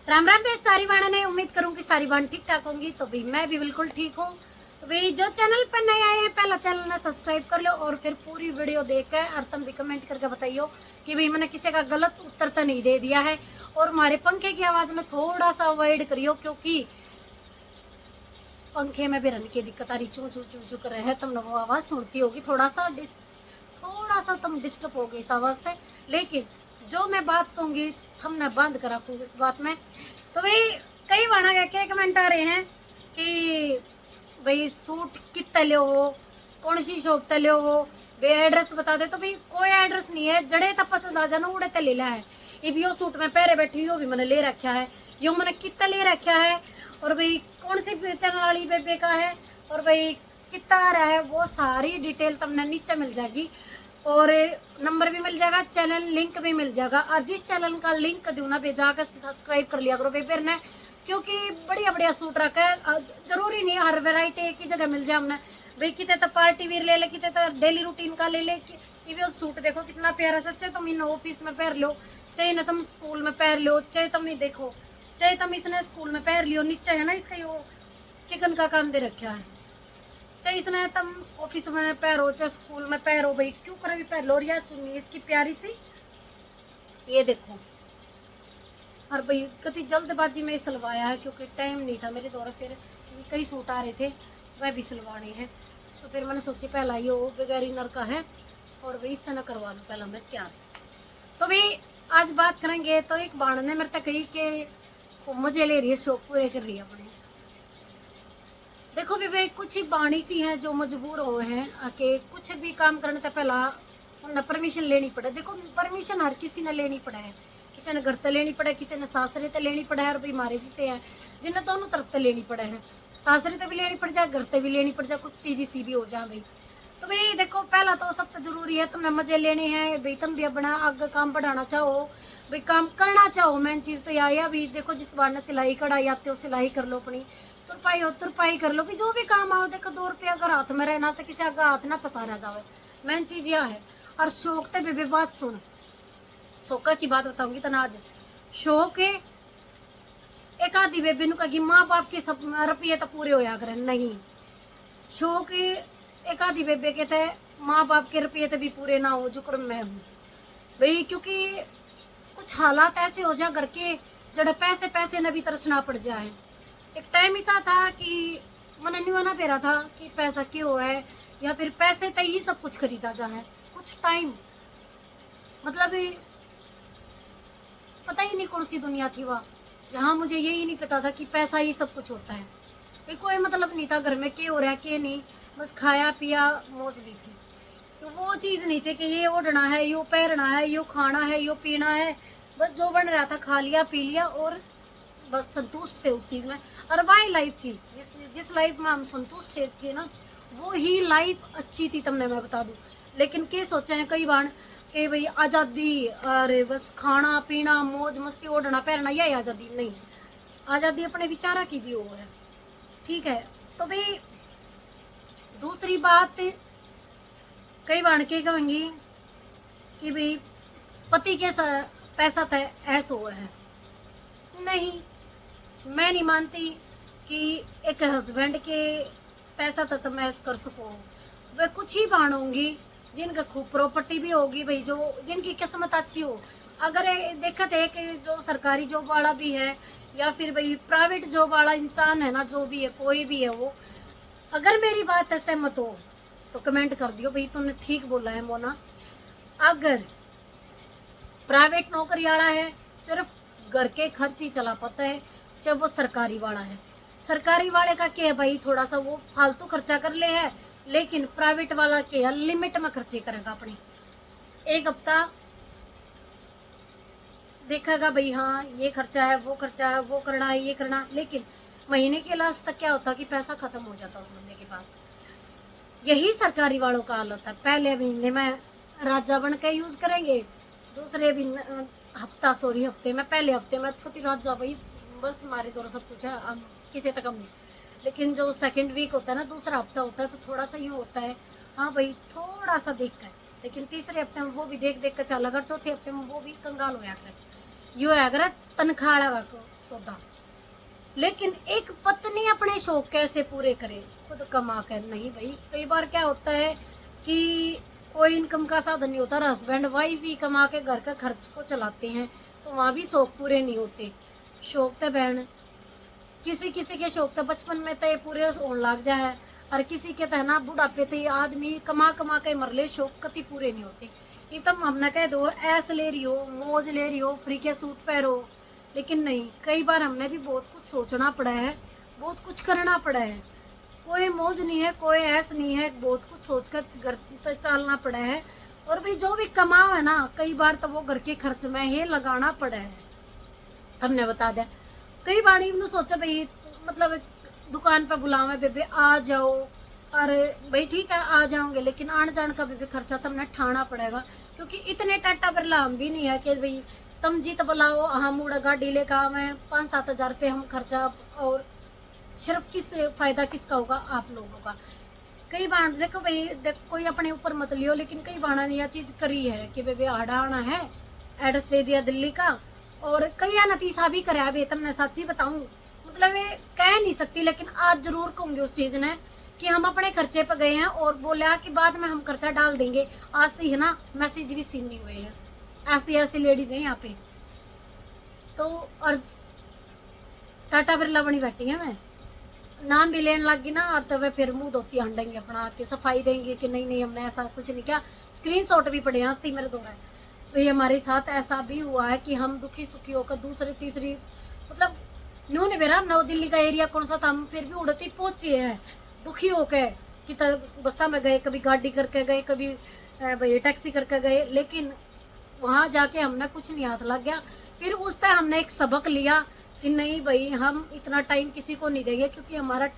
राम राम पे सारी बाणा ने उम्मीद करूं कि सारी बाण ठीक ठाक होंगी। तो भाई मैं भी बिल्कुल ठीक हूँ। तो भाई जो चैनल पर नए आए हैं पहला चैनल ना सब्सक्राइब कर लो और फिर पूरी वीडियो देख कर और तुम भी कमेंट करके बताइयो कि भाई मैंने किसी का गलत उत्तर तो नहीं दे दिया है। और हमारे पंखे की आवाज में थोड़ा सा अवॉइड करियो क्योंकि पंखे में भी रन की दिक्कत आ रही, चू चू चू चू कर रहे हैं, तुमने वो आवाज सुनती होगी। थोड़ा सा तुम डिस्टर्ब हो गई इस आवाज से, लेकिन जो मैं बात कहूंगी हमने बंद कर रखूंगी इस बात में। तो भाई कई बाणा के कमेंट आ रहे हैं कि भाई सूट कितने ले हो, कौन सी शॉप ते ले हो, भाई एड्रेस बता दे। तो भाई कोई एड्रेस नहीं है, जड़े तक पसंद आ जाना उड़े ते ले ला है। इब यो सूट में पहरे बैठी यो भी मैंने ले रखा है, यो मैंने कितना ले रखा है, और भाई कौन सी चैनल वाली बेबे का है, और भाई कितना आ रहा है, वो सारी डिटेल तुमने नीचे मिल जाएगी। और नंबर भी मिल जाएगा, चैनल लिंक भी मिल जाएगा। और जिस चैनल का लिंक दूँ ना भाई जाकर सब्सक्राइब कर लिया करो भाई फिर ने, क्योंकि बढ़िया बढ़िया सूट रखा है। जरूरी नहीं हर वैरायटी एक ही जगह मिल जाए हमने भाई। कितने तो पार्टी वेयर ले ले, कितने तो डेली रूटीन का ले ले। ये भी सूट देखो कितना प्यारा सा, चाहे तुम इन ऑफिस में पहन लो, चाहे ना तुम स्कूल में पहन लो, चाहे तुम नहीं देखो, चाहे तुम इसने स्कूल में पहन लियो। नीचे है ना इसका यो चिकन का काम दे रखा है, चाहे इसने तुम ऑफिस में पहरो चाहे स्कूल में पहरो, भाई क्यों कर भी पहन लो। और यह चुन्नी इसकी प्यारी सी, ये देखो। और भाई कभी जल्दबाजी में सिलवाया है क्योंकि टाइम नहीं था मेरे द्वारा, फिर कई सूट आ रहे थे वह भी सिलवाने हैं। तो फिर मैंने सोची पहला ये वो बगैर इनर का है और भाई इससे न करवा लूँ पहला मैं तैयार। तो भाई आज बात करेंगे। तो एक बाण ने मेरे तक कही कि वो मजे ले रही है, शौक पूरे कर रही है अपने। देखो भी भाई कुछ ही बाणी सी हैं जो मजबूर हुए हैं कि कुछ भी काम करने से पहला उन्हें परमिशन लेनी पड़े। देखो परमिशन हर किसी ने लेनी पड़े है, किसी ने घर से लेनी पड़े, किसी ने सासरे से लेनी पड़े है। और भाई हमारे जिसे है जिन्हें दोनों तरफ से लेनी पड़े हैं, सासरे से भी लेनी पड़ जाए, घर से भी लेनी पड़ जाए, कुछ चीज इसी भी हो जाए भाई। तो भाई देखो पहला तो सबसे जरूरी है तुमने मजे लेने हैं भाई। तुम भी अपना आगे काम बढ़ाना चाहो भाई, काम करना चाहो, मेन चीज तो यह भी देखो जिस बार ने सिलाई कढ़ाई आते हो सिलाई कर लो, अपनी तुरपाई कर लो कि जो भी काम आओ। देखो 2 रुपया अगर हाथ में रहना तो किसी आगे हाथ ना पसारा जावे, मेन चीज यह है। और शौक ते बेबे बात सुन, शौका की बात बताऊंगी तना आज। शौक है एक आधी बेबे नु कही माँ बाप के सब रुपये तो पूरे होया करे नहीं, शौक एक आधी बेबे के थे माँ बाप के रुपये तो भी पूरे ना हो जो क्रम मैं हूँ भाई। क्योंकि कुछ हालात ऐसे हो जाए घर के जड़े पैसे पैसे न भी तरसना पड़ जाए। एक टाइम ऐसा था कि मन निवाना पेरा था कि पैसा क्यों है या फिर पैसे तय ही सब कुछ खरीदा जाए। कुछ टाइम मतलब पता ही नहीं कौन सी दुनिया थी वह, जहाँ मुझे यही नहीं पता था कि पैसा ही सब कुछ होता है। कोई मतलब नहीं था घर में क्या हो रहा है क्या नहीं, बस खाया पिया मौज भी थी। तो वो चीज़ नहीं थी कि ये ओढ़ना है, यो पहनना है, यो खाना है, यो पीना है। बस जो बन रहा था खा लिया पी लिया और बस संतुष्ट थे उस चीज़ में। और वही लाइफ थी जिस लाइफ में हम संतुष्ट थे ना, वो ही लाइफ अच्छी थी तुमने मैं बता दूँ। लेकिन क्या सोचा है कई बार कि भाई आज़ादी, अरे बस खाना पीना मौज मस्ती ओढ़ना पहनना यही आज़ादी नहीं, आज़ादी अपने विचारा की भी वो है, ठीक है। तो भाई दूसरी बात कई बार के कहेंगी कि भाई पति के पैसा तय ऐसा हुआ है, नहीं मैं नहीं मानती कि एक हस्बैंड के पैसा तक मैं ऐसा कर सकूँ। वह कुछ ही बाण होंगी जिनका खूब प्रॉपर्टी भी होगी भाई, जो जिनकी किस्मत अच्छी हो। अगर देखते है कि जो सरकारी जॉब वाला भी है या फिर भाई प्राइवेट जॉब वाला इंसान है ना, जो भी है कोई भी है वो, अगर मेरी बात से सहमत हो तो कमेंट कर दियो भाई तुमने ठीक बोला है मोना। अगर प्राइवेट नौकरी वाला है सिर्फ घर के खर्च ही चला पाता है, चाहे वो सरकारी वाला है। सरकारी वाले का क्या है भाई, थोड़ा सा वो फालतू खर्चा कर ले है, लेकिन प्राइवेट वाला क्या है लिमिट में खर्चे करेगा अपनी। एक हफ्ता देखेगा भाई हाँ ये खर्चा है वो खर्चा है वो करना है ये करना, लेकिन महीने के लास्ट तक क्या होता कि पैसा खत्म हो जाता उस बंदे के पास। यही सरकारी वालों का हाल होता है, पहले महीने में राजा बन के यूज करेंगे, दूसरे भी हफ्ते में, पहले हफ्ते में खुद ही राजा भाई बस हमारे द्वारा सब कुछ है, हम किसी तक हम नहीं। लेकिन जो सेकंड वीक होता है ना, दूसरा हफ्ता होता है, तो थोड़ा सा यूँ होता है हाँ भाई थोड़ा सा देख कर, लेकिन तीसरे हफ्ते में वो भी देख देख कर चल, अगर चौथे हफ्ते में वो भी कंगाल हो जाकर। यो है अगर तनख्वाह वाला सौदा। लेकिन एक पत्नी अपने शौक कैसे पूरे करे, खुद कमा कर? नहीं भाई, कई बार क्या होता है कि कोई इनकम का साधन नहीं होता, हस्बैंड वाइफ ही कमा के घर का खर्च को चलाते हैं, तो वहाँ भी शौक पूरे नहीं होते। शौक तो बहन किसी किसी के शौक तो बचपन में तो पूरे होने लग जाए, और किसी के तो ना बुढ़ापे थे आदमी कमा कमा के मर ले, शौक कति पूरे नहीं होते। ये तो हमने कह दो ऐस ले रही हो, मौज ले रही हो, फ्री के सूट पहनो, लेकिन नहीं, कई बार हमने भी बहुत कुछ सोचना पड़ा है, बहुत कुछ करना पड़ा है। कोई मौज नहीं है, कोई ऐस नहीं है, बहुत कुछ सोचकर घर चलना पड़ा है। और भाई जो भी कमाओ है ना, कई बार तो वो घर के खर्च में ही लगाना पड़ा है। हमने बता दिया कई बार इन्होंने सोचा भाई मतलब दुकान पर बुलावे बेबे आ जाओ, अरे भाई ठीक है आ जाओगे, लेकिन आने जाने का भी खर्चा तो हमने ठाना पड़ेगा, क्योंकि इतने टाटा बिरला हम भी नहीं है कि भाई तुम जीत बुलाओ हम उड़ा गाड़ी लेकर आवे 5-7 हज़ार रुपये हम खर्चा, और सिर्फ किस फायदा किसका होगा? आप लोगों का। कई बार देखो भाई कोई अपने ऊपर मत लियो, लेकिन कई बार ने यह चीज़ करी है कि बेबे आड़ा आना है, एड्रेस दे दिया दिल्ली का, और कई नतीसा भी कराया भी। तुमने सच्ची बताऊं मतलब ये कह नहीं सकती, लेकिन आज जरूर कहूँगी उस चीज़ ने कि हम अपने खर्चे पर गए हैं और बोला कि बाद में हम खर्चा डाल देंगे। आज तो है ना मैसेज भी सीन नहीं हुए हैं, ऐसी ऐसी लेडीज हैं यहाँ पे। तो और टाटा बिरला बनी बैठी है, मैं नाम भी लेने लगी ना, और तो वे फिर मुंह धोती हंडेंगे अपना के, सफाई देंगे कि नहीं नहीं हमने ऐसा कुछ नहीं किया। स्क्रीनशॉट भी पड़े हैं मेरे द्वारा। तो ये हमारे साथ ऐसा भी हुआ है कि हम दुखी सुखी होकर दूसरी तीसरी मतलब न्यू ने मेरा नव दिल्ली का एरिया कौन सा था, हम फिर भी उड़ती पहुंचे हैं दुखी होकर कि बसा में गए, कभी गाड़ी करके गए, कभी भाई टैक्सी करके गए, लेकिन वहाँ जाके हमने कुछ नहीं हाथ लग गया। फिर उस पर हमने एक सबक लिया कि नहीं भाई हम इतना टाइम किसी को नहीं देंगे, क्योंकि हमारा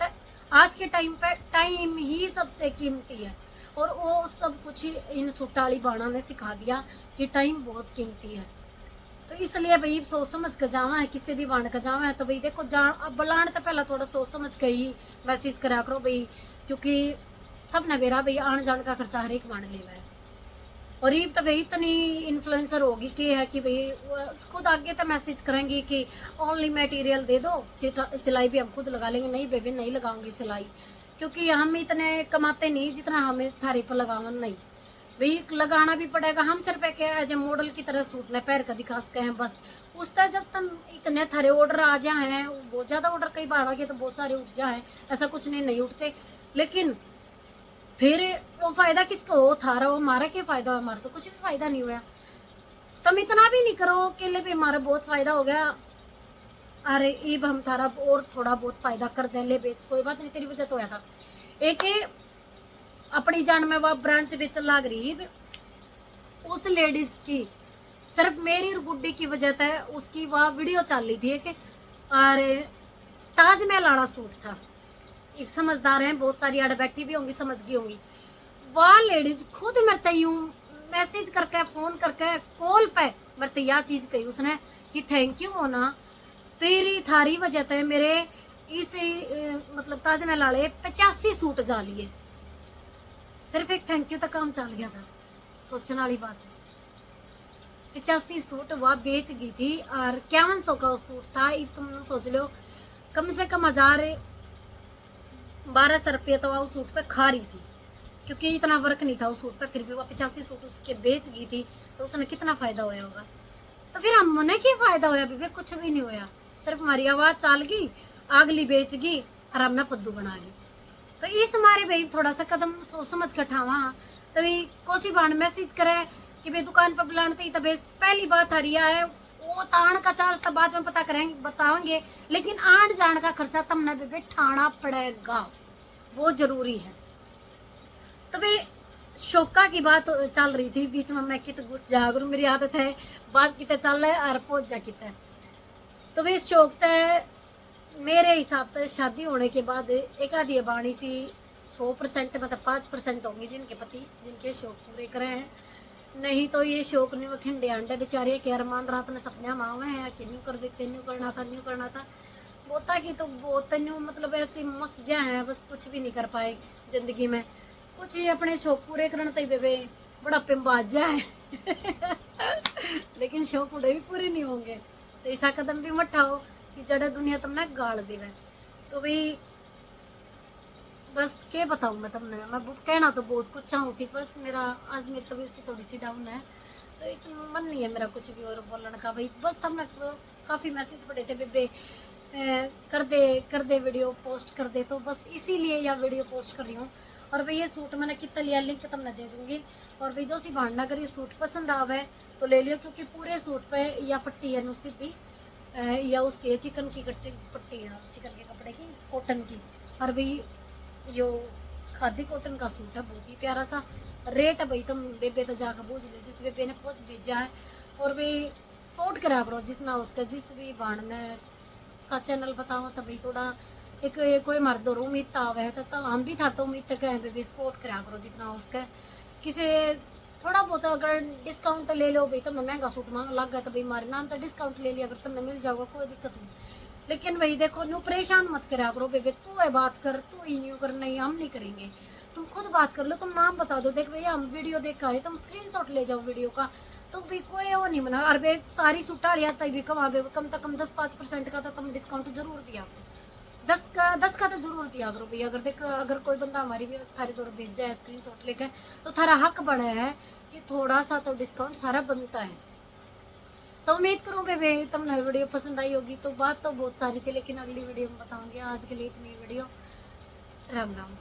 आज के टाइम पे टाइम ही सबसे कीमती है। और वो सब कुछ इन सुटाली बाणा ने सिखा दिया कि टाइम बहुत कीमती है। तो इसलिए भाई सोच समझ कर जावा है, किसी भी बाण का जावा है तो भाई देखो अब बुलाने तो पहला थोड़ा सोच समझ के ही मैसेज करा करो भाई, क्योंकि सब ने मेरा भाई आने जाने का खर्चा हर एक बाण लेवा है। और ये तो भाई इतनी इन्फ्लुएंसर होगी कि है कि भाई खुद आगे तो मैसेज करेंगी कि ओनली मटेरियल दे दो, सिलाई भी हम खुद लगा लेंगे। नहीं बेबी नहीं लगाऊंगी सिलाई, क्योंकि हम इतने कमाते नहीं जितना हमें थारे पर लगावन, नहीं भाई लगाना भी पड़ेगा। हम सिर्फ एक एज ए मॉडल की तरह सूट में पैर का दिखा सके हैं बस। उस तरह जब तुम इतने थारे ऑर्डर आ जाए हैं, बहुत ज़्यादा ऑर्डर कई बार आ गए तो बहुत सारे उठ जाए, ऐसा कुछ नहीं उठते, लेकिन फिर वो फायदा किसको हो? थारा हो, हमारा क्या फायदा हो? हमारा तो कुछ भी फायदा नहीं हुआ। तुम इतना भी नहीं करो कि ले भी हमारा बहुत फायदा हो गया, अरे इब हम थारा और थोड़ा बहुत फायदा कर दें, ले बे कोई बात नहीं, तेरी वजह तो होया था। एक अपनी जान में वह ब्रांच बेच लाग रही उस लेडीज की, सिर्फ मेरी और गुड्डी की वजह से उसकी वह वीडियो चल रही थी कि अरे ताजमहल वाला सूट था। समझदार हैं बहुत सारी आड़ बैठी भी होंगी, समझ गई होंगी। वह लेडीज खुद मेरे यूं मैसेज करके फोन करके कॉल पे मेरे यह चीज कही उसने कि थैंक यू मोना, तेरी थारी वजह से मेरे इस मतलब ताजमहल वाले 85 सूट जा लिए। सिर्फ एक थैंक यू तक काम चल गया था। सोचने वाली बात है, 85 सूट वह बेच गई थी और 5100 का सूट था। तुम सोच लो कम से कम 1200 रुपये तो वह उस सूट पे खा रही थी, क्योंकि इतना वर्क नहीं था उस सूट पे, फिर भी वह 85 सूट उसके बेच गई थी, तो उसने कितना फायदा होया होगा। तो फिर हमने क्या फायदा होया? बेबे कुछ भी नहीं होया, सिर्फ हमारी आवाज़ चाल गई, अगली बेच गई और हमने फद्दू बना ली। तो इस हमारे भाई थोड़ा सा कदम सोच समझ कर उठावा। तो भाई कोसी बाण मैसेज करे कि भाई दुकान पर बुलाने तो भाई पहली बात हरिया है, वो ताण का चार्ज तो बाद में पता करेंगे बताएंगे, लेकिन आण जान का खर्चा तुमने बेबे ठाना पड़ेगा, वो जरूरी है। तो भाई शोका की बात चल रही थी बीच में, मैं कित घुस जा करूँ, मेरी आदत है बात कितने चल रहा है और पहुँच जा कितने। तो भाई शौक है मेरे हिसाब से शादी होने के बाद एक आधी बाणी सी 100% मतलब 5% होंगी जिनके पति जिनके शौक पूरे करे हैं, नहीं तो ये शौक नहीं खिंडे अंडे बेचारे के अरमान रात में सपने मावे हैं कि न्यू कर देते, न्यू करना था बोता की तो बहुत न्यू मतलब ऐसी मस्जियाँ हैं, बस कुछ भी नहीं कर पाए जिंदगी में। कुछ अपने शौक पूरे करना तो बेबे बुढ़ापे में बाजा है लेकिन शौक उड़े भी पूरे नहीं होंगे, तो ऐसा कदम भी मत उठाओ कि जड़े दुनिया तुमने गाल देवे। तो भाई बस क्या बताऊँ मैं तुमने, मैं कहना तो बहुत कुछ चाहूँ थी, बस मेरा आज मेरी तबीयत से थोड़ी सी डाउन है, तो इस मन नहीं है मेरा कुछ भी और बोलने का। भाई बस हमने तो काफ़ी मैसेज पड़े थे बेबे कर दे वीडियो पोस्ट कर दे, तो बस इसीलिए यह वीडियो पोस्ट कर रही हूँ। और भाई ये सूट मैंने कितना लिया लिंक तुमने दे दूँगी। और भाई जो सी भाड़ना अगर ये सूट पसंद आवे तो ले लियो, क्योंकि पूरे सूट पे या पट्टी है नुसी थी या उसके चिकन की पट्टी है, चिकन के कपड़े की कॉटन की। और भाई यो खादी कॉटन का सूट है, बहुत ही प्यारा सा रेट है। भाई तुम बेबे तो जाकर पूछ लो जिस बेबे ने खुद भेजा है। और भाई सपोर्ट करा करो जितना उसका, जिस भी भाड़ने का चैनल बताओ तो भाई थोड़ा एक कोई मर्द और उम्मीद आवे है तो हम भी था तो उम्मीद तक है बेबी, सपोर्ट करा करो जितना उसका। किसी थोड़ा बहुत अगर डिस्काउंट ले लो भाई, तुमने महंगा सूट मांग लग गया तो भाई हमारे नाम तो डिस्काउंट ले लिया, अगर तुमने मिल जाओगा कोई दिक्कत नहीं। लेकिन भाई देखो न्यू परेशान मत करा करो बेबे, तू है बात कर, तू ही न्यू कर, नहीं हम नहीं करेंगे, तुम खुद बात कर लो, तुम नाम बता दो, देख भैया हम वीडियो देख आए, तुम स्क्रीनशॉट ले जाओ वीडियो का, तो भी कोई वो नहीं बना। और भाई सारी सूटा लिया तभी कम से कम 10-5% का तो तुम डिस्काउंट जरूर दिया करो, 10 का तो जरूर दिया करो भैया। अगर देख अगर कोई बंदा हमारी भी थारी तरफ भेज जाए स्क्रीनशॉट लेकर तो थारा हक बड़ा है कि थोड़ा सा तो डिस्काउंट थारा बनता है। तो उम्मीद करूँ बेबे तुमने वीडियो पसंद आई होगी। तो बात तो बहुत सारी थी लेकिन अगली वीडियो में बताऊंगी, आज के लिए इतनी वीडियो। राम राम।